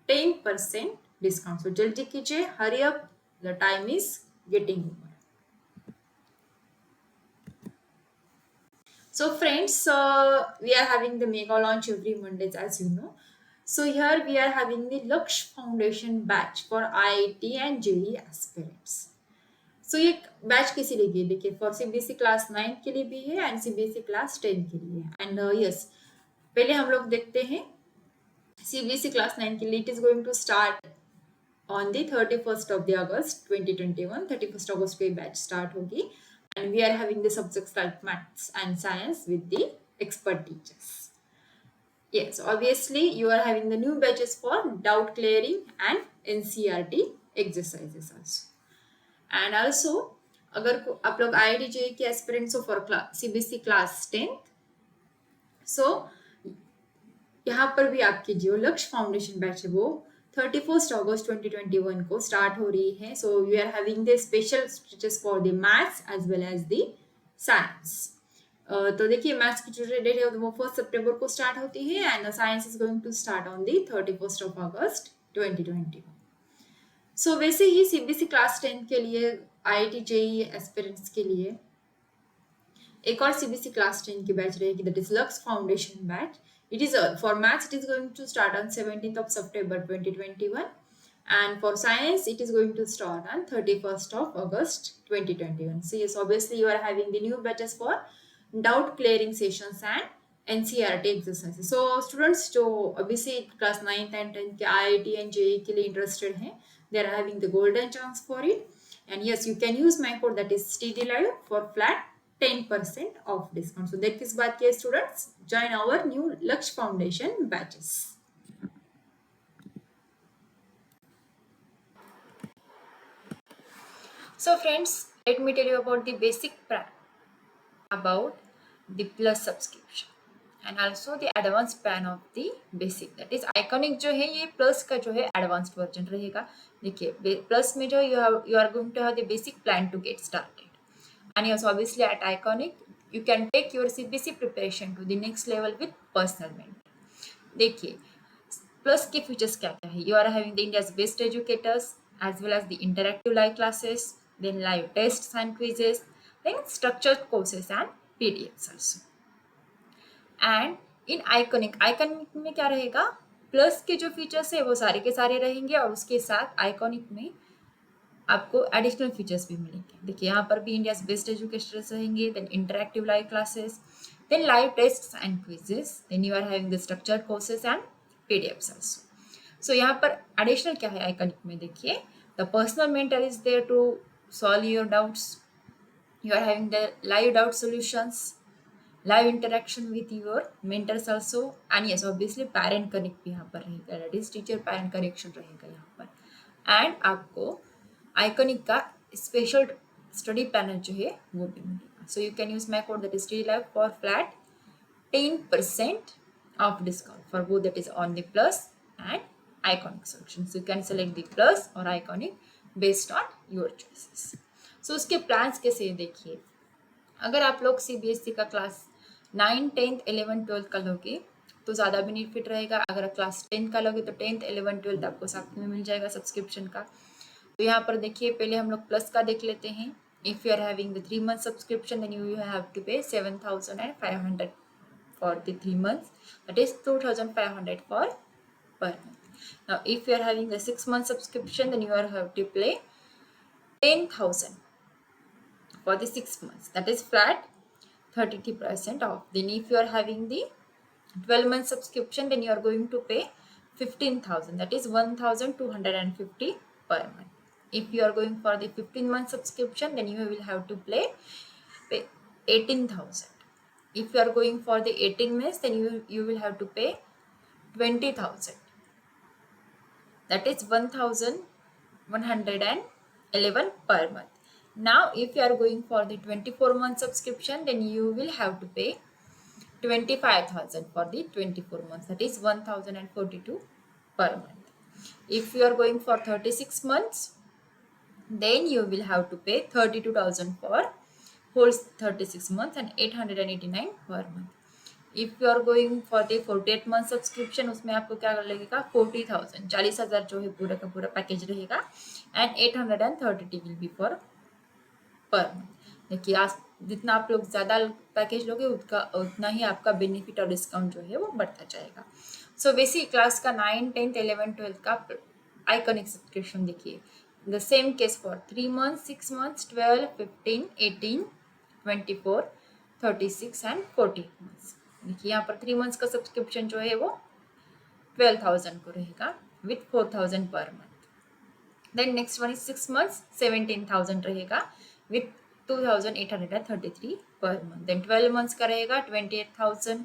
10% discount. So jaldi kijiye, hurry up, the time is getting over. So friends, we are having the mega launch every Mondays, as you know. So here we are having the Laksh Foundation batch for IIT and JEE aspirants. So ये batch किसी लिए है? देखिए for CBSE class 9 के लिए भी है and CBSE class 10 के लिए. एंड यस, पहले हम लोग देखते हैं CBSE क्लास 9 के लिए. It is going to start on the 31st of the August 2021. 31st August को ये बैच स्टार्ट होगी and we are having the subjects like maths and science with the expert teachers. Yes, obviously you are having the new batches for doubt clearing and NCERT exercises also. And also अगर आप लोग IIT JEE के aspirants हो for CBSE class 10th, so यहाँ पर भी आपकी जो लक्ष्य फाउंडेशन बैच है वो 31st August 2021 को स्टार्ट हो रही है. So we are having the special stretches for the maths as well as the science. तो देखिए मैथ्स की जो डेट है वो 1 सितंबर को स्टार्ट होती है and science is going to start on the 31st of August 2021. सो वैसे ही CBSE क्लास 10 के लिए IIT JEE एस्पिरेंट्स के लिए एक और CBSE क्लास 10 की बैच रहेगी, that is lux foundation batch. It is for maths, it is going to start on 17th of September 2021, and for science it is going to start on 31st of August 2021. So yes, obviously you are having the new batches for doubt clearing sessions and NCERT exercises. So students जो obviously class 9th and 10th के IIT and JEE के लिए interested हैं, they are having the golden chance for it. And yes, you can use my code, that is TDLive, for flat 10% off discount. So that is बात की students, join our new Laksh Foundation batches. So friends, let me tell you about the basic plan about the plus subscription and also the advanced plan of the basic. That is iconic जो है ये plus का जो है advanced version रहेगा. देखिए plus में जो you are going to have the basic plan to get started. And yes, obviously at iconic you can take your CBSE preparation to the next level with personal mentor. देखिए plus के features क्या क्या है. You are having the India's best educators as well as the interactive live classes, then live tests and quizzes, then structured courses and PDFs also. And in iconic में क्या रहेगा, plus के जो features है वो सारे के सारे रहेंगे और उसके साथ आइकॉनिक में आपको एडिशनल फीचर्स भी मिलेंगे. देखिए यहाँ पर भी इंडियाज बेस्ट एजुकेटर्स रहेंगे, then interactive live classes, then live tests and quizzes, then you are having the structured courses and PDFs also. So यहाँ पर एडिशनल क्या है आइकॉनिक में, देखिए the personal mentor is there to solve your doubts. You are having the live doubt solutions, live interaction with your mentors also, and yes obviously parent connect भी यहाँ पर रहेगा, that is teacher parent connection रहेगा यहाँ पर. And आपको iconic का special study panel जो है वो भी मिलेगा. सो you can use my code, that is TDLive, for flat 10% of discount for both, that is on the plus and iconic solution. So you can select the plus or iconic based on your choices. So उसके plans कैसे देखिए, अगर आप लोग CBSE का class 9, 10th, 11th, 12th का लोगे तो ज़्यादा बेनिफिट रहेगा. अगर क्लास 10 का लोगे तो 10th, 11th, 12th आपको साथ में मिल जाएगा सब्सक्रिप्शन का. तो यहाँ पर देखिए पहले हम लोग प्लस का देख लेते हैं. If you are having the 3 month subscription, then you have to pay 7,500 for the 3 months, that is 2,500 for per month. Now if you are having the 6 month subscription, then you are have to pay 10,000 for the 6 months. That is flat 33% off. Then if you are having the 12-month subscription, then you are going to pay 15,000. That is 1,250 per month. If you are going for the 15-month subscription, then you will have to pay 18,000. If you are going for the 18 months, then you will have to pay 20,000. That is 1,111 per month. Now, if you are going for the 24-month subscription, then you will have to pay 25,000 for the 24 months. That is 1,042 per month. If you are going for 36 months, then you will have to pay 32,000 for whole 36 months and 889 per month. If you are going for the 48 month subscription, उसमें आपको क्या लगेगा 40,000, 40,000 जो है पूरा का पूरा package रहेगा and 830 will be for per month. देखिए आज जितना आप लोग ज़्यादा पैकेज लोगे उतना ही आपका बेनिफिट और डिस्काउंट जो है वो बढ़ता जाएगा। सो बेसिक क्लास का 9, 10, 11, 12 का आइकॉनिक सब्सक्रिप्शन देखिए। The same case for 3 months, 6 months, 12, 15, 18, 24, 36 and 40 months। देखिए यहाँ पर 3 months का सब्सक्रिप्शन जो है वो 12,000 को रहेगा with 4,000 per month. Then next one is 6 months, 17,000 रहेगा विथ 2,833 पर मंथ। देन 12 months का रहेगा 28,000।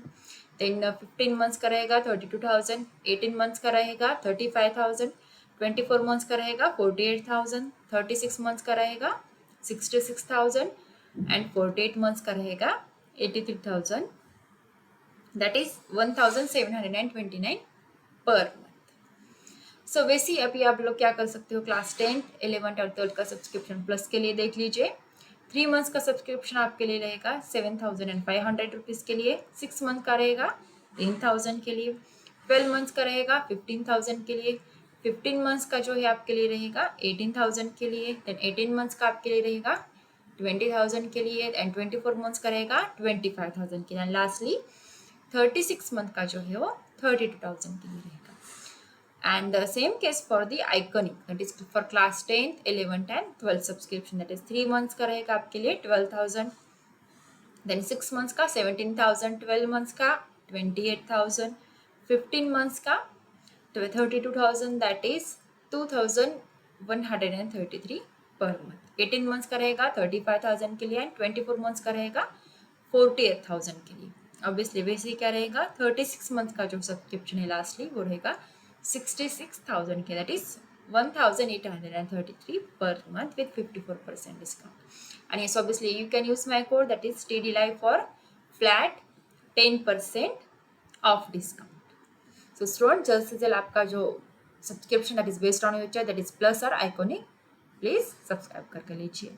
देन 15 months का रहेगा 32,000। 18 months का रहेगा 35,000। 24 months का रहेगा 48,000। 36 months का रहेगा 66,000 एंड 48 months का रहेगा 83,000। that is 1,729 per month। सो वैसे अभी आप लोग क्या कर सकते हो, क्लास 10, 11 और 12 का सब्सक्रिप्शन प्लस के लिए देख लीजिए। 3 months का सब्सक्रिप्शन आपके लिए रहेगा 7,500 रुपीज़ के लिए। 6 month का रहेगा 10,000 के लिए। 12 months का रहेगा 15,000 के लिए। 15 months का जो है आपके लिए रहेगा 18,000 के लिए। देन 18 months का आपके लिए रहेगा 20,000 के लिए एंड 24 months का रहेगा 25,000 के लिए। एंड लास्टली 36 month का जो है वो 32,000 के लिए रहेगा। And the same case for the iconic, that is for class 10th, 11th and 12th subscription, that is 3 months का रहेगा आपके लिए 12,000, then 6 months का 17,000, 12 months का 28,000, 15 months का 32,000, that is 2,133 per month। 18 months का रहेगा 35,000 के लिए एंड 24 months का रहेगा 48,000 के लिए। ऑब्वियसली वैसे क्या रहेगा 36 months का जो सब्सक्रिप्शन है लास्टली वो रहेगा 66,000 के, that is 1,833 per month with 54% discount। And yes, obviously you can use my code, that is TD Live, for flat 10% off discount। So student, जल्द से जल्द आपका जो subscription that is based on your choice, that is plus or iconic, please subscribe करके लीजिए।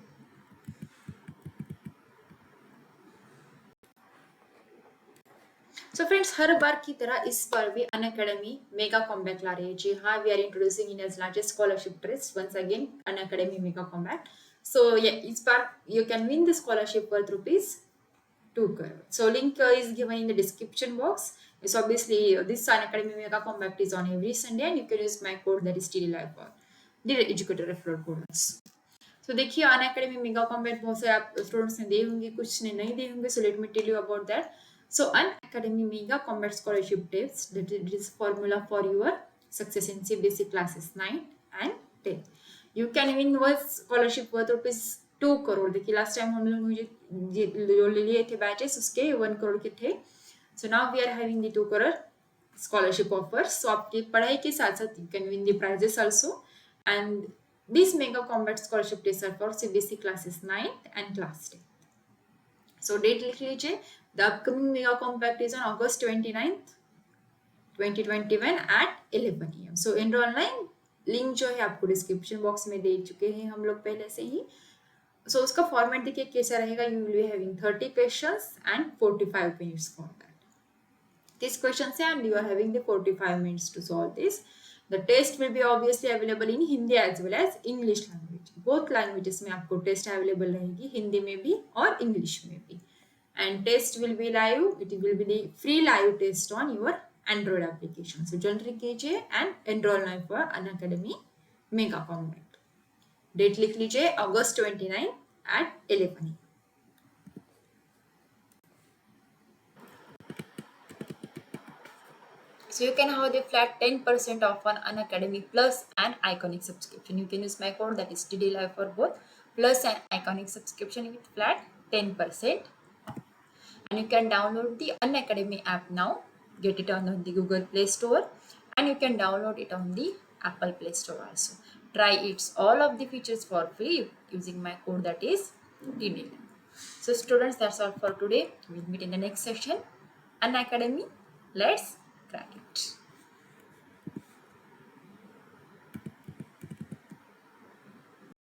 So friends, हर बार की तरह इस बार भी अनअकैडमी मेगा कॉम्बैट ला रही है। जी हाँ, we are introducing India's largest scholarship test once again, Unacademy mega combat. So इस बार you can win the scholarship worth ₹2 crore। So link is given in the description box। So obviously this Unacademy Mega Compact is on every Sunday and you can use my code, that is TDLive, for the educator referral bonus। So देखिए Unacademy Mega Compact बहुत से आप students ने दे होंगे, कुछ ने नहीं दे होंगे। So let me tell you about that। So Unacademy Mega Compact Scholarship Test, that is formula for your success in CBSE classes 9 and 10। You can win one scholarship worth ₹2 crore। देखिए last time हम लोग जो ले लिए थे batches उसके 1 crore के थे। So now we are having the 2 crore scholarship offer. So आपकी पढ़ाई के साथ साथ you can win the prizes also. And this mega combat scholarship test are for CBSE classes 9th and class 10। So date लिख लीजिए। The upcoming mega combat is on August 29th, 2021 at 11 AM। So enrol online, link जो है आपको description box में दे चुके हैं हम लोग पहले से ही। सो उसका फॉर्मेट देखिए कैसा रहेगा। You will be having 30 questions and 45 minutes for that। These questions and you are having the 45 minutes to solve this। The test will be obviously available in Hindi as well as English language। both languages में आपको test available रहेगी, हिंदी में भी और English में भी। and test will be live, it will be the free live test on your Android application। so जल्दी कीजिए and enroll now for Unacademy Mega Compact। Date लिख लीजिए August 29 at 11 AM. So you can have the flat 10% off on Unacademy Plus and Iconic subscription. You can use my code, that is TD Live, for both Plus and Iconic subscription with flat 10%. And you can download the Unacademy app now. Get it on the Google Play Store, and you can download it on the Apple Play Store also. Try its all of the features for free using my code, that is TD Live. So students, that's all for today. We'll meet in the next session. Unacademy, let's crack it.